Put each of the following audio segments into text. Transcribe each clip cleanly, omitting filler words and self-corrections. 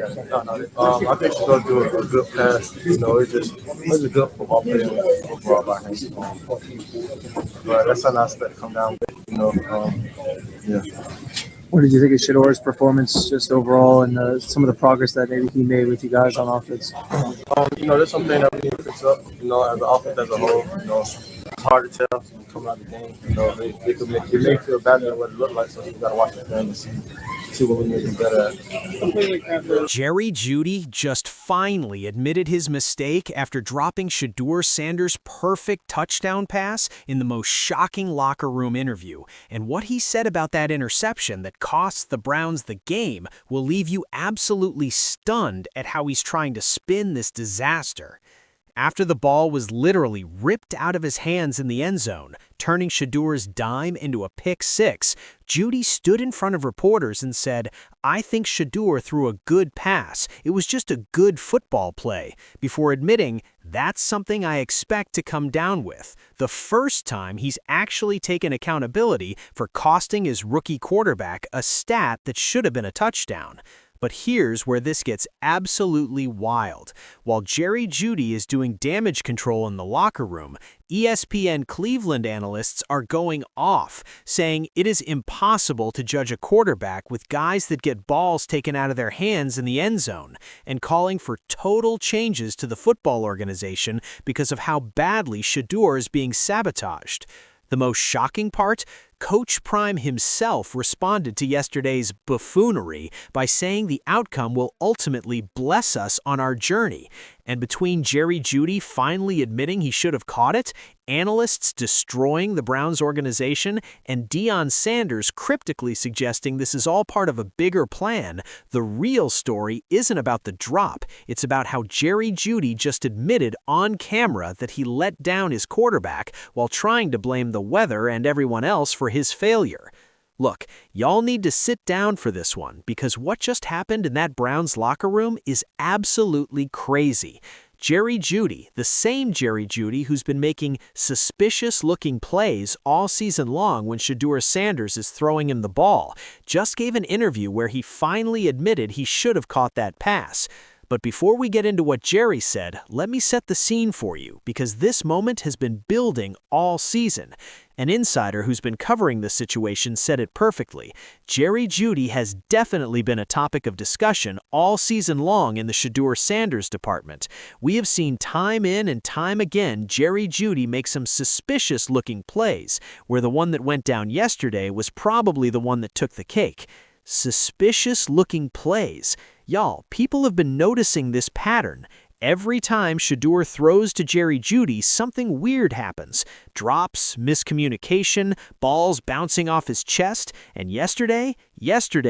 I think she's gonna do a good pass. It's a good football player overall by him. But that's something I expect to come down with. Yeah. What did you think of Shedeur's performance just overall and some of the progress that maybe he made with you guys on offense? There's something that we need to fix up. As an offense as a whole. It's hard to tell when you come out of the game. It may feel better than what it looked like. So you got to watch the film and see what we need to do better at. Jeudy just finally admitted his mistake after dropping Shedeur Sanders' perfect touchdown pass in the most shocking locker room interview. And what he said about that interception that costs the Browns the game will leave you absolutely stunned at how he's trying to spin this disaster. After the ball was literally ripped out of his hands in the end zone, turning Shedeur's dime into a pick six, Jeudy stood in front of reporters and said, "I think Shedeur threw a good pass. It was just a good football play," before admitting, "That's something I expect to come down with." The first time he's actually taken accountability for costing his rookie quarterback a stat that should have been a touchdown. But here's where this gets absolutely wild. While Jeudy is doing damage control in the locker room, ESPN Cleveland analysts are going off, saying it is impossible to judge a quarterback with guys that get balls taken out of their hands in the end zone, and calling for total changes to the football organization because of how badly Shedeur is being sabotaged. The most shocking part? Coach Prime himself responded to yesterday's buffoonery by saying the outcome will ultimately bless us on our journey. And between Jeudy finally admitting he should have caught it, analysts destroying the Browns organization, and Jeudy Sanders cryptically suggesting this is all part of a bigger plan, the real story isn't about the drop. It's about how Jeudy just admitted on camera that he let down his quarterback while trying to blame the weather and everyone else for his failure. Look, y'all need to sit down for this one, because what just happened in that Browns locker room is absolutely crazy. Jeudy, the same Jeudy who's been making suspicious-looking plays all season long when Shedeur Sanders is throwing him the ball, just gave an interview where he finally admitted he should have caught that pass. But before we get into what Jerry said, let me set the scene for you, because this moment has been building all season. An insider who's been covering this situation said it perfectly. Jeudy has definitely been a topic of discussion all season long in the Shedeur Sanders department. We have seen time in and time again Jeudy make some suspicious-looking plays, where the one that went down yesterday was probably the one that took the cake. Suspicious-looking plays. Y'all, people have been noticing this pattern. Every time Shedeur throws to Jeudy, something weird happens. Drops, miscommunication, balls bouncing off his chest, and yesterday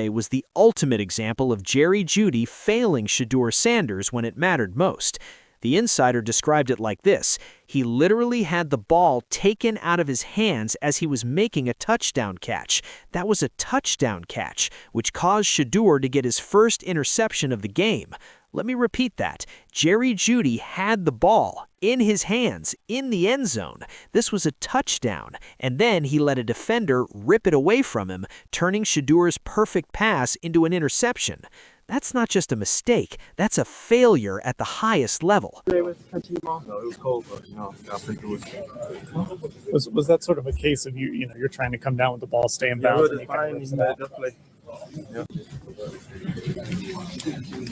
was the ultimate example of Jeudy failing Shedeur Sanders when it mattered most. The insider described it like this: he literally had the ball taken out of his hands as he was making a touchdown catch. That was a touchdown catch, which caused Shedeur to get his first interception of the game. Let me repeat that. Jeudy had the ball in his hands in the end zone. This was a touchdown, and then he let a defender rip it away from him, turning Shedeur's perfect pass into an interception. That's not just a mistake, that's a failure at the highest level. No, it was cold, but I think it was. Was that sort of a case of you're trying to come down with the ball, stay in bounds?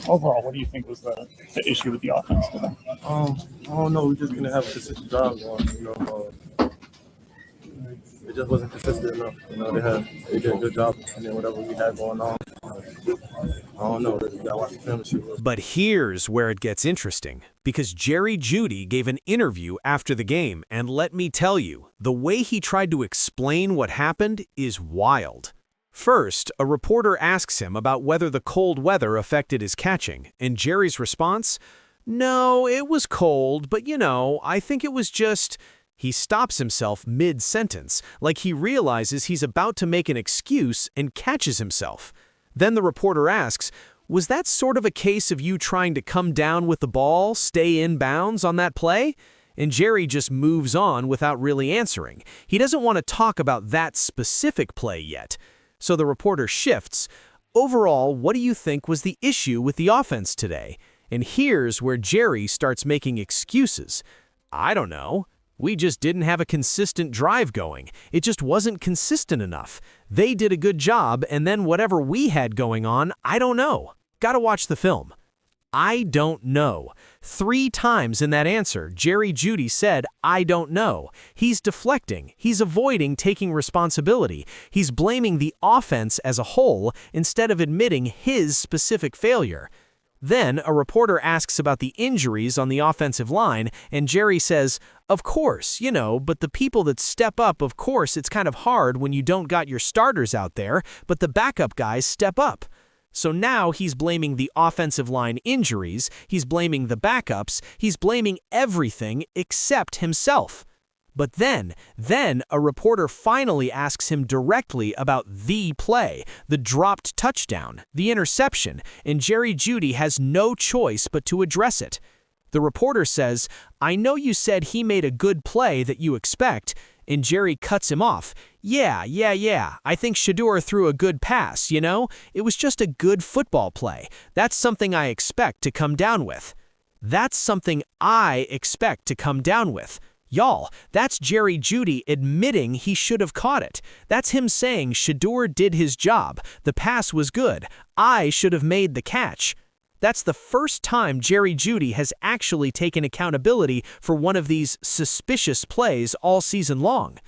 Overall, what do you think was the issue with the offense today? I don't know. We just didn't have a consistent drive going. It just wasn't consistent enough. They did a good job, and then whatever we had going on. I don't know. We gotta watch the film and see. But here's where it gets interesting, because Jeudy gave an interview after the game, and let me tell you, the way he tried to explain what happened is wild. First, a reporter asks him about whether the cold weather affected his catching, and Jerry's response, "No, it was cold, but I think it was just..." He stops himself mid-sentence, like he realizes he's about to make an excuse and catches himself. Then the reporter asks, "Was that sort of a case of you trying to come down with the ball, stay in bounds on that play?" And Jerry just moves on without really answering. He doesn't want to talk about that specific play yet. So the reporter shifts. Overall, what do you think was the issue with the offense today? And here's where Jerry starts making excuses. I don't know. We just didn't have a consistent drive going. It just wasn't consistent enough. They did a good job, and then whatever we had going on, I don't know. Gotta watch the film. I don't know. 3 times in that answer, Jeudy said, I don't know. He's deflecting. He's avoiding taking responsibility. He's blaming the offense as a whole instead of admitting his specific failure. Then a reporter asks about the injuries on the offensive line, and Jerry says, of course, but the people that step up, of course, it's kind of hard when you don't got your starters out there, but the backup guys step up. So now he's blaming the offensive line injuries, he's blaming the backups, he's blaming everything except himself. But then a reporter finally asks him directly about the play, the dropped touchdown, the interception, and Jeudy has no choice but to address it. The reporter says, I know you said he made a good play that you expect, and Jerry cuts him off. Yeah, I think Shedeur threw a good pass, It was just a good football play. That's something I expect to come down with. That's something I expect to come down with. Y'all, that's Jeudy admitting he should have caught it. That's him saying Shedeur did his job. The pass was good. I should have made the catch. That's the first time Jeudy has actually taken accountability for one of these suspicious plays all season long.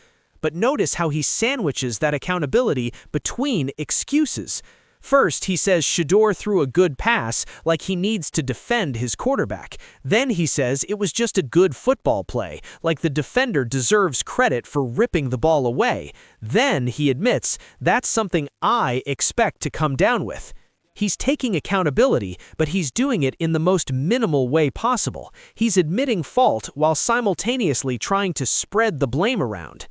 But notice how he sandwiches that accountability between excuses. First, he says Shedeur threw a good pass like he needs to defend his quarterback. Then he says it was just a good football play, like the defender deserves credit for ripping the ball away. Then he admits that's something I expect to come down with. He's taking accountability, but he's doing it in the most minimal way possible. He's admitting fault while simultaneously trying to spread the blame around.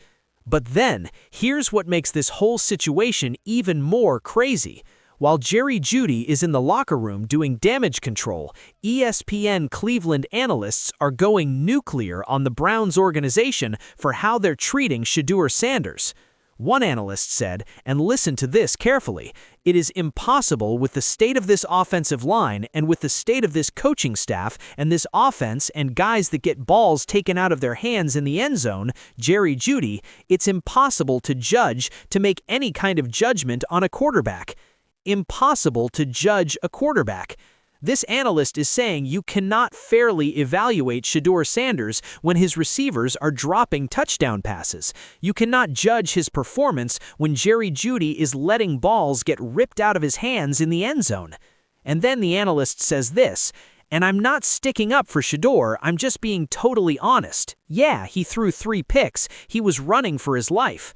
But then, here's what makes this whole situation even more crazy. While Jeudy is in the locker room doing damage control, ESPN Cleveland analysts are going nuclear on the Browns organization for how they're treating Shedeur Sanders. One analyst said, and listen to this carefully, it is impossible with the state of this offensive line and with the state of this coaching staff and this offense and guys that get balls taken out of their hands in the end zone, Jeudy, it's impossible to make any kind of judgment on a quarterback. Impossible to judge a quarterback. This analyst is saying you cannot fairly evaluate Shedeur Sanders when his receivers are dropping touchdown passes. You cannot judge his performance when Jeudy is letting balls get ripped out of his hands in the end zone. And then the analyst says this, and I'm not sticking up for Shedeur, I'm just being totally honest. Yeah, he threw 3 picks. He was running for his life.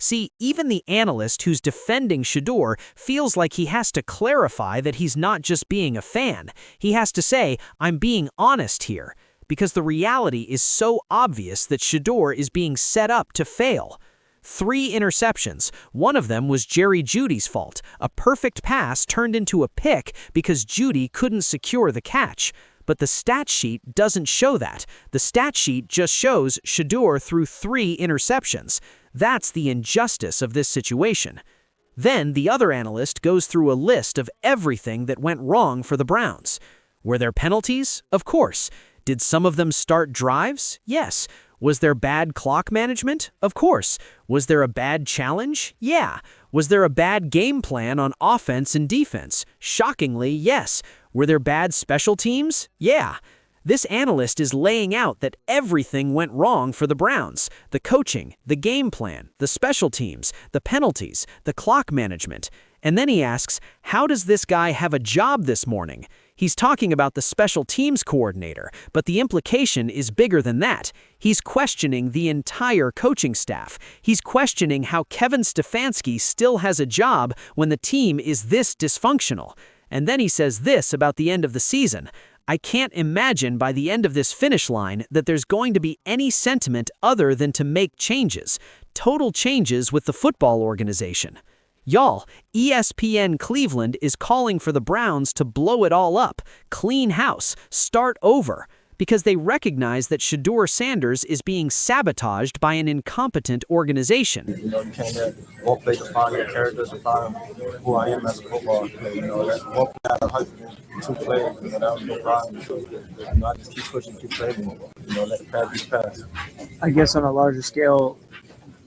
See, even the analyst who's defending Shedeur feels like he has to clarify that he's not just being a fan. He has to say, I'm being honest here, because the reality is so obvious that Shedeur is being set up to fail. 3 interceptions. One of them was Jeudy's fault. A perfect pass turned into a pick because Jeudy couldn't secure the catch. But the stat sheet doesn't show that. The stat sheet just shows Shedeur threw 3 interceptions. That's the injustice of this situation. Then the other analyst goes through a list of everything that went wrong for the Browns. Were there penalties? Of course. Did some of them start drives? Yes. Was there bad clock management? Of course. Was there a bad challenge? Yeah. Was there a bad game plan on offense and defense? Shockingly, yes. Were there bad special teams? Yeah. This analyst is laying out that everything went wrong for the Browns. The coaching, the game plan, the special teams, the penalties, the clock management. And then he asks, how does this guy have a job this morning? He's talking about the special teams coordinator, but the implication is bigger than that. He's questioning the entire coaching staff. He's questioning how Kevin Stefanski still has a job when the team is this dysfunctional. And then he says this about the end of the season. I can't imagine by the end of this finish line that there's going to be any sentiment other than to make changes. Total changes with the football organization. Y'all, ESPN Cleveland is calling for the Browns to blow it all up, clean house, start over. because they recognize that Shedeur Sanders is being sabotaged by an incompetent organization. You know, you can't let one play define your character, define who I am as a football player. You know, that one play out of 102 plays, you know, that was no problem. You know, I just keep pushing, keep playing, you know, let the pass be pass. I guess on a larger scale,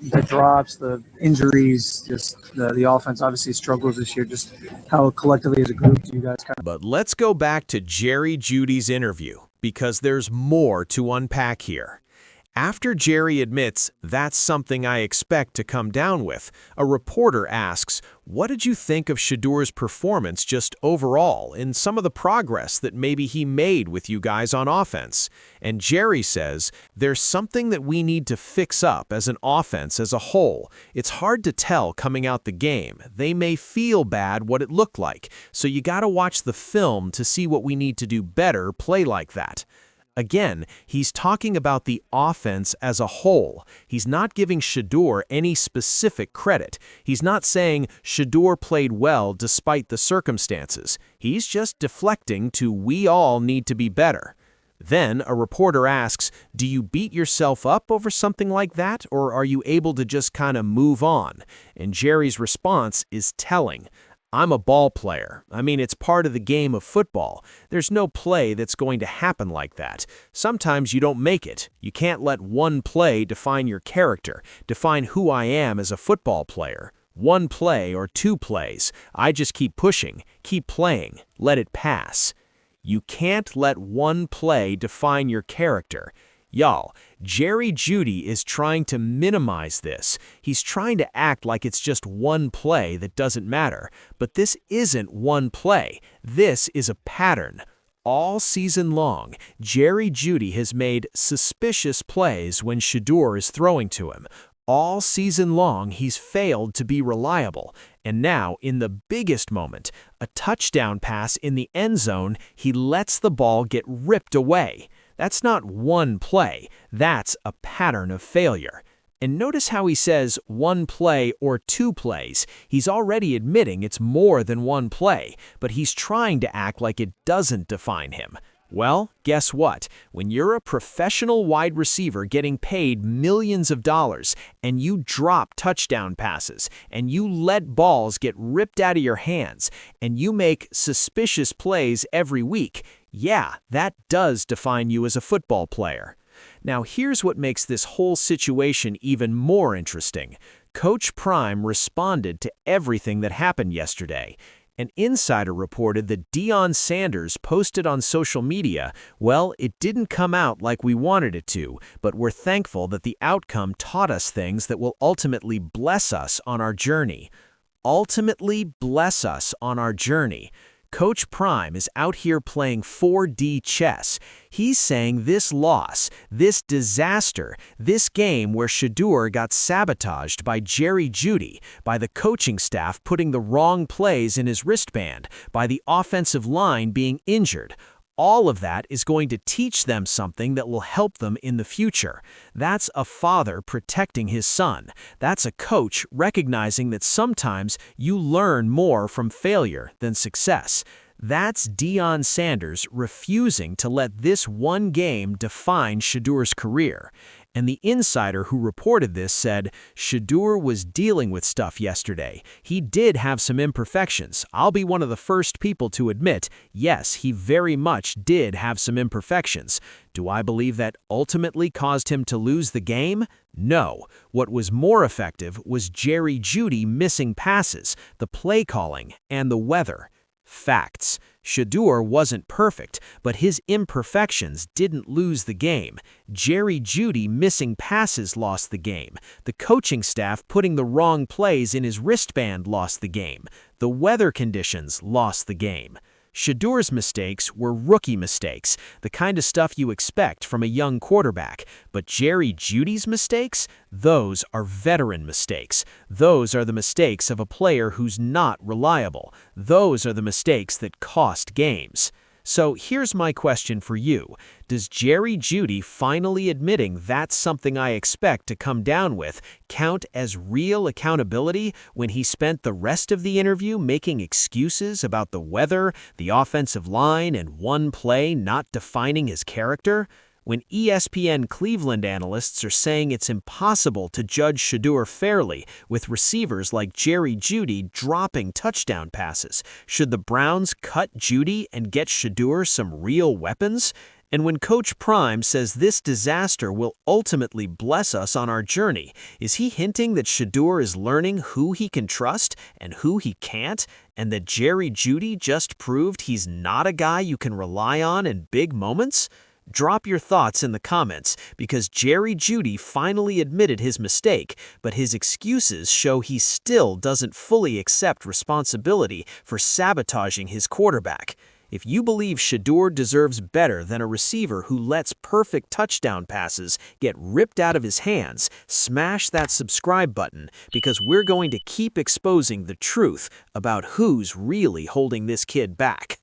the drops, the injuries, just the offense obviously struggles this year. Just how collectively as a group do you guys kind of... But let's go back to Jeudy's interview, because there's more to unpack here. After Jerry admits, "That's something I expect to come down with," a reporter asks, "What did you think of Shedeur's performance just overall and some of the progress that maybe he made with you guys on offense?" And Jerry says, "There's something that we need to fix up as an offense as a whole. It's hard to tell coming out the game. They may feel bad what it looked like, so you gotta watch the film to see what we need to do better, play like that." Again, he's talking about the offense as a whole. He's not giving Shedeur any specific credit. He's not saying Shedeur played well despite the circumstances. He's just deflecting to "we all need to be better." Then a reporter asks, "Do you beat yourself up over something like that, or are you able to just kind of move on?" And Jerry's response is telling. "I'm a ball player. I mean, it's part of the game of football. There's no play that's going to happen like that. Sometimes you don't make it. You can't let one play define your character, define who I am as a football player. One play or two plays. I just keep pushing, keep playing, let it pass." You can't let one play define your character. Y'all, Jeudy is trying to minimize this. He's trying to act like it's just one play that doesn't matter. But this isn't one play. This is a pattern. All season long, Jeudy has made suspicious plays when Shedeur is throwing to him. All season long, he's failed to be reliable. And now, in the biggest moment, a touchdown pass in the end zone, he lets the ball get ripped away. That's not one play. That's a pattern of failure. And notice how he says one play or two plays. He's already admitting it's more than one play, but he's trying to act like it doesn't define him. Well, guess what? When you're a professional wide receiver getting paid millions of dollars and you drop touchdown passes and you let balls get ripped out of your hands and you make suspicious plays every week, yeah, that does define you as a football player. Now, here's what makes this whole situation even more interesting. Coach Prime responded to everything that happened yesterday. An insider reported that Jeudy Sanders posted on social media, "Well, it didn't come out like we wanted it to, but we're thankful that the outcome taught us things that will ultimately bless us on our journey." Ultimately bless us on our journey. Coach Prime is out here playing 4D chess. He's saying this loss, this disaster, this game where Shedeur got sabotaged by Jeudy, by the coaching staff putting the wrong plays in his wristband, by the offensive line being injured, all of that is going to teach them something that will help them in the future. That's a father protecting his son. That's a coach recognizing that sometimes you learn more from failure than success. That's Jeudy Sanders refusing to let this one game define Shedeur's career. And the insider who reported this said, "Shedeur was dealing with stuff yesterday. He did have some imperfections. I'll be one of the first people to admit, yes, he very much did have some imperfections. Do I believe that ultimately caused him to lose the game? No. What was more effective was Jeudy missing passes, the play calling, and the weather." Facts. Shedeur wasn't perfect, but his imperfections didn't lose the game. Jeudy missing passes lost the game. The coaching staff putting the wrong plays in his wristband lost the game. The weather conditions lost the game. Shedeur's mistakes were rookie mistakes, the kind of stuff you expect from a young quarterback. But Jeudy's mistakes? Those are veteran mistakes. Those are the mistakes of a player who's not reliable. Those are the mistakes that cost games. So here's my question for you. Does Jeudy finally admitting "that's something I expect to come down with" count as real accountability when he spent the rest of the interview making excuses about the weather, the offensive line, and one play not defining his character? When ESPN Cleveland analysts are saying it's impossible to judge Shedeur fairly with receivers like Jeudy dropping touchdown passes, should the Browns cut Jeudy and get Shedeur some real weapons? And when Coach Prime says this disaster will ultimately bless us on our journey, is he hinting that Shedeur is learning who he can trust and who he can't, and that Jeudy just proved he's not a guy you can rely on in big moments? Drop your thoughts in the comments, because Jeudy finally admitted his mistake, but his excuses show he still doesn't fully accept responsibility for sabotaging his quarterback. If you believe Shedeur deserves better than a receiver who lets perfect touchdown passes get ripped out of his hands, smash that subscribe button, because we're going to keep exposing the truth about who's really holding this kid back.